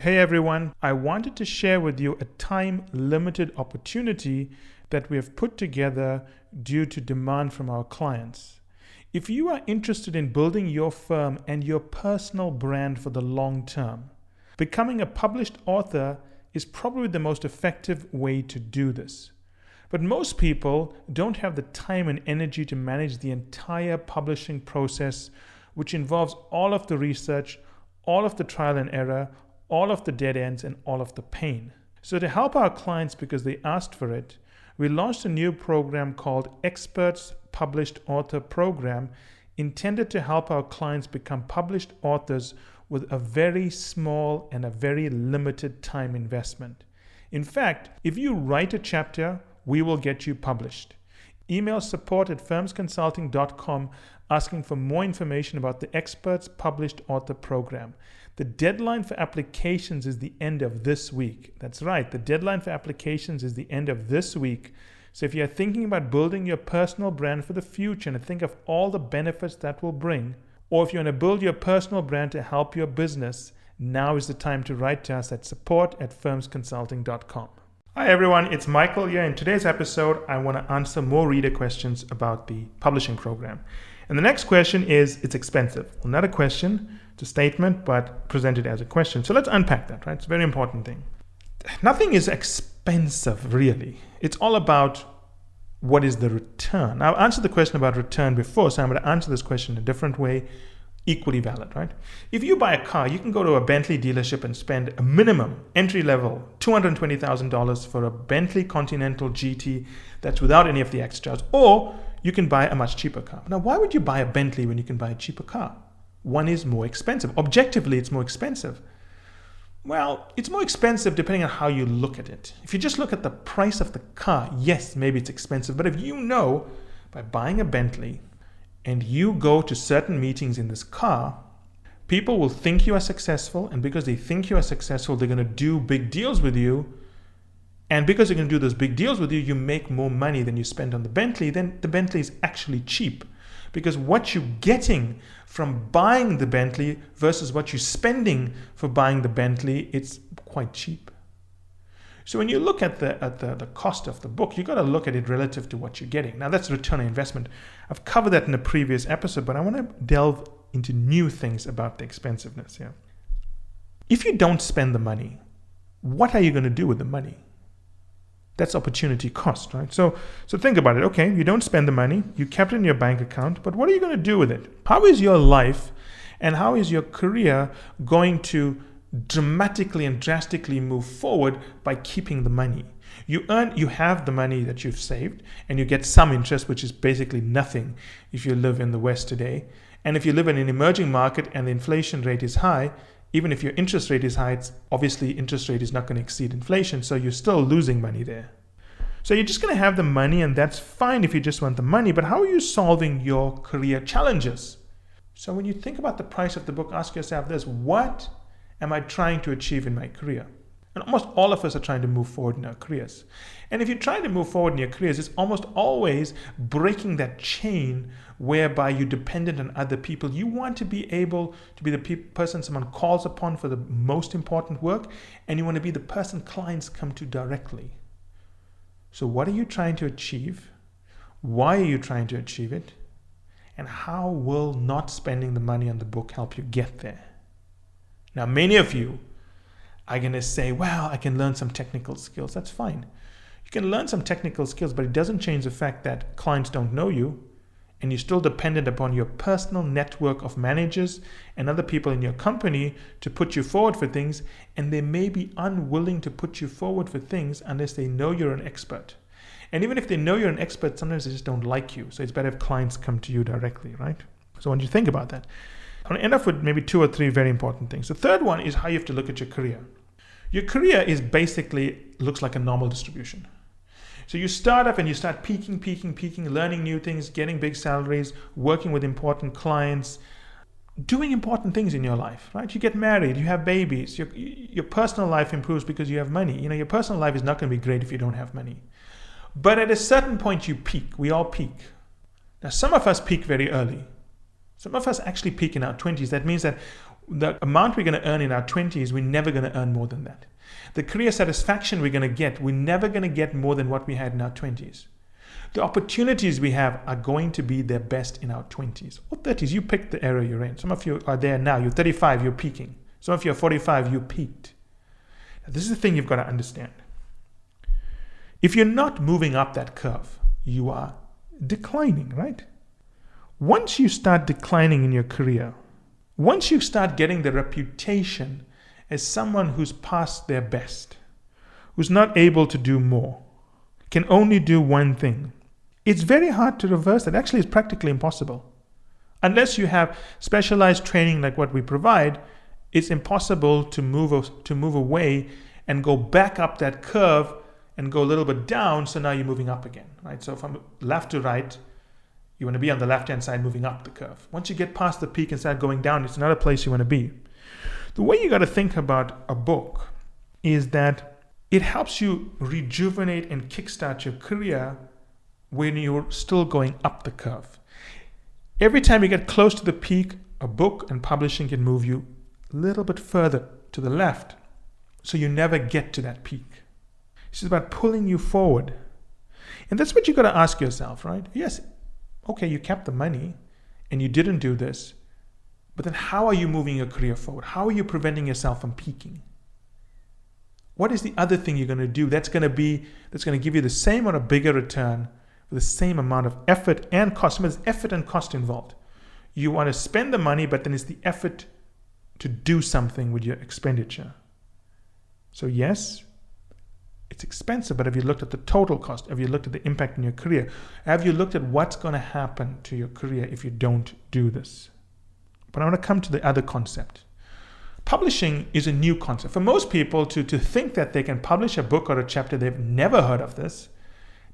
Hey everyone, I wanted to share with you a time-limited opportunity that we have put together due to demand from our clients. If you are interested in building your firm and your personal brand for the long term, becoming a published author is probably the most effective way to do this. But most people don't have the time and energy to manage the entire publishing process, which involves all of the research, all of the trial and error, all of the dead ends, and all of the pain. So to help our clients because they asked for it, we launched a new program called Experts Published Author Program, intended to help our clients become published authors with a very small and a very limited time investment. In fact, if you write a chapter, we will get you published. Email support@firmsconsulting.com asking for more information about the Experts Published Author Program. The deadline for applications is the end of this week. That's right, the deadline for applications is the end of this week. So if you're thinking about building your personal brand for the future and think of all the benefits that will bring, or if you want to build your personal brand to help your business, now is the time to write to us at support@firmsconsulting.com. Hi everyone, it's Michael here. In today's episode, I want to answer more reader questions about the publishing program. And the next question is, it's expensive. Well, not a question, it's a statement, but presented as a question. So let's unpack that, right? It's a very important thing. Nothing is expensive, really. It's all about what is the return. I've answered the question about return before, so I'm going to answer this question in a different way, equally valid, right? If you buy a car, you can go to a Bentley dealership and spend a minimum entry level $220,000 for a Bentley Continental GT that's without any of the extras, or you can buy a much cheaper car. Now, why would you buy a Bentley when you can buy a cheaper car? One is more expensive. Objectively, it's more expensive. Well, it's more expensive depending on how you look at it. If you just look at the price of the car, yes, maybe it's expensive. But if you know by buying a Bentley and you go to certain meetings in this car, people will think you are successful. And because they think you are successful, they're going to do big deals with you. And because they're going to do those big deals with you, you make more money than you spend on the Bentley. Then the Bentley is actually cheap. Because what you're getting from buying the Bentley versus what you're spending for buying the Bentley, it's quite cheap. So when you look at the cost of the book, you got to look at it relative to what you're getting. Now that's return on investment. I've covered that in a previous episode, but I want to delve into new things about the expensiveness here. If you don't spend the money, what are you going to do with the money? That's opportunity cost, right? So think about it. Okay, you don't spend the money, you kept it in your bank account, but what are you going to do with it? How is your life and how is your career going to dramatically and drastically move forward by keeping the money? You have the money that you've saved, and you get some interest, which is basically nothing if you live in the West today. And if you live in an emerging market and the inflation rate is high, even if your interest rate is high, it's obviously interest rate is not going to exceed inflation, so you're still losing money there. So you're just going to have the money, and that's fine if you just want the money, but how are you solving your career challenges? So when you think about the price of the book, ask yourself this: what am I trying to achieve in my career? And almost all of us are trying to move forward in our careers. And if you're trying to move forward in your careers, it's almost always breaking that chain whereby you're dependent on other people. You want to be able to be the person someone calls upon for the most important work, and you want to be the person clients come to directly. So what are you trying to achieve? Why are you trying to achieve it? And how will not spending the money on the book help you get there? Now, many of you are going to say, well, I can learn some technical skills. That's fine. You can learn some technical skills, but it doesn't change the fact that clients don't know you, and you're still dependent upon your personal network of managers and other people in your company to put you forward for things, and they may be unwilling to put you forward for things unless they know you're an expert. And even if they know you're an expert, sometimes they just don't like you. So it's better if clients come to you directly, right? So when you think about that, I'm going to end up with maybe 2 or 3 very important things. The third one is how you have to look at your career. Your career is basically looks like a normal distribution. So you start up and you start peaking, learning new things, getting big salaries, working with important clients, doing important things in your life, right? You get married, you have babies, your personal life improves because you have money. You know, your personal life is not going to be great if you don't have money. But at a certain point you peak. We all peak. Now some of us peak very early. Some of us actually peak in our 20s. That means that The amount we're going to earn in our 20s, we're never going to earn more than that. The career satisfaction we're going to get, we're never going to get more than what we had in our 20s. The opportunities we have are going to be their best in our 20s or 30s. You pick the era you're in. Some of you are there now. You're 35, you're peaking. Some of you are 45, you peaked. Now, this is the thing you've got to understand. If you're not moving up that curve, you are declining, right? Once you start declining in your career, once you start getting the reputation as someone who's past their best, who's not able to do more, can only do one thing, it's very hard to reverse that. Actually, it's practically impossible. Unless you have specialized training like what we provide, it's impossible to move away and go back up that curve and go a little bit down, so now you're moving up again, right? So from left to right, you want to be on the left-hand side moving up the curve. Once you get past the peak and start going down, it's another place you want to be. The way you got to think about a book is that it helps you rejuvenate and kickstart your career when you're still going up the curve. Every time you get close to the peak, a book and publishing can move you a little bit further to the left, so you never get to that peak. It's about pulling you forward. And that's what you got to ask yourself, right? Yes, okay, you kept the money and you didn't do this, but then how are you moving your career forward? How are you preventing yourself from peaking? What is the other thing you're going to do that's going to give you the same or a bigger return for the same amount of effort and cost? There's effort and cost involved. You want to spend the money, but then it's the effort to do something with your expenditure. So yes, it's expensive, but have you looked at the total cost? Have you looked at the impact in your career? Have you looked at what's going to happen to your career if you don't do this? But I want to come to the other concept. Publishing is a new concept. For most people to think that they can publish a book or a chapter, they've never heard of this.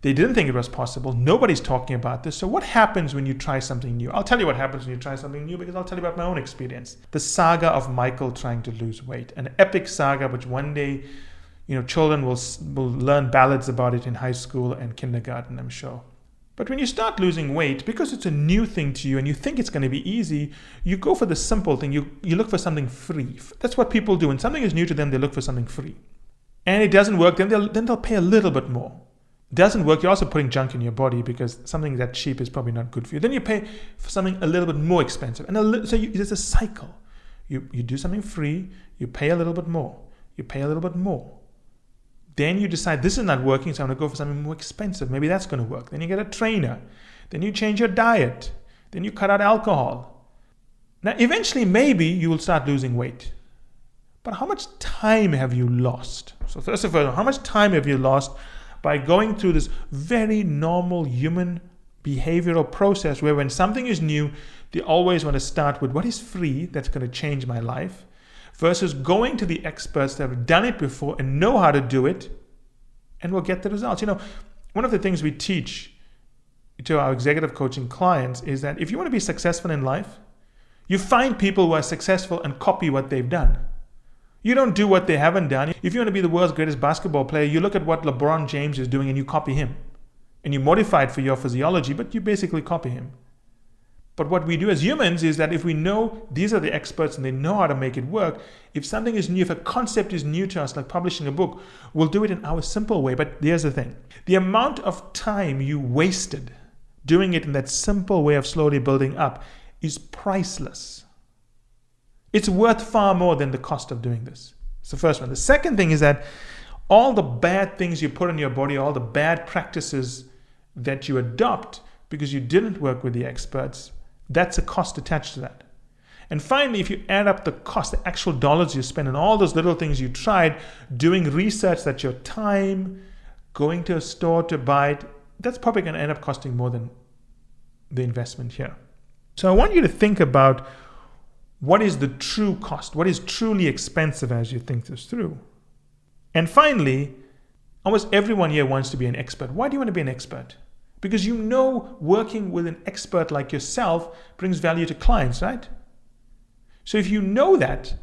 They didn't think it was possible. Nobody's talking about this. So what happens when you try something new? I'll tell you what happens when you try something new, because I'll tell you about my own experience. The saga of Michael trying to lose weight, an epic saga which one day, children will learn ballads about it in high school and kindergarten, I'm sure. But when you start losing weight, because it's a new thing to you and you think it's going to be easy, you go for the simple thing. You look for something free. That's what people do. When something is new to them, they look for something free. And it doesn't work, then they'll pay a little bit more. Doesn't work, you're also putting junk in your body, because something that cheap is probably not good for you. Then you pay for something a little bit more expensive. And there's a cycle. You do something free, you pay a little bit more. You pay a little bit more. Then you decide this is not working, so I'm going to go for something more expensive. Maybe that's going to work. Then you get a trainer. Then you change your diet. Then you cut out alcohol. Now, eventually, maybe you will start losing weight. But how much time have you lost? So first of all, how much time have you lost by going through this very normal human behavioral process where when something is new, they always want to start with what is free that's going to change my life, versus going to the experts that have done it before and know how to do it and will get the results. One of the things we teach to our executive coaching clients is that if you want to be successful in life, you find people who are successful and copy what they've done. You don't do what they haven't done. If you want to be the world's greatest basketball player, you look at what LeBron James is doing and you copy him. And you modify it for your physiology, but you basically copy him. But what we do as humans is that if we know these are the experts and they know how to make it work, if something is new, if a concept is new to us, like publishing a book, we'll do it in our simple way. But here's the thing. The amount of time you wasted doing it in that simple way of slowly building up is priceless. It's worth far more than the cost of doing this. It's the first one. The second thing is that all the bad things you put in your body, all the bad practices that you adopt because you didn't work with the experts, that's a cost attached to that. And finally, if you add up the cost, the actual dollars you spend on all those little things you tried, doing research, that's your time, going to a store to buy it, that's probably going to end up costing more than the investment here. So I want you to think about what is the true cost, what is truly expensive as you think this through. And finally, almost everyone here wants to be an expert. Why do you want to be an expert? Because working with an expert like yourself brings value to clients, right? So if you know that,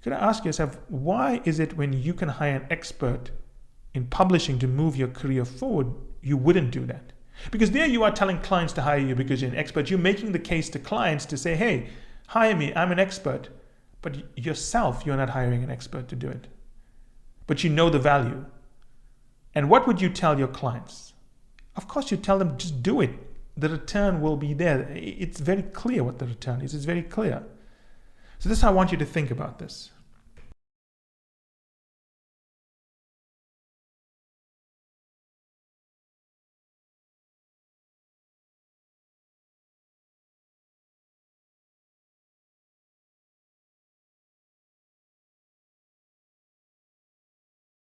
you got to ask yourself, why is it when you can hire an expert in publishing to move your career forward, you wouldn't do that? Because there you are telling clients to hire you because you're an expert. You're making the case to clients to say, hey, hire me, I'm an expert. But yourself, you're not hiring an expert to do it. But you know the value. And what would you tell your clients? Of course, you tell them, just do it. The return will be there. It's very clear what the return is. It's very clear. So this is how I want you to think about this.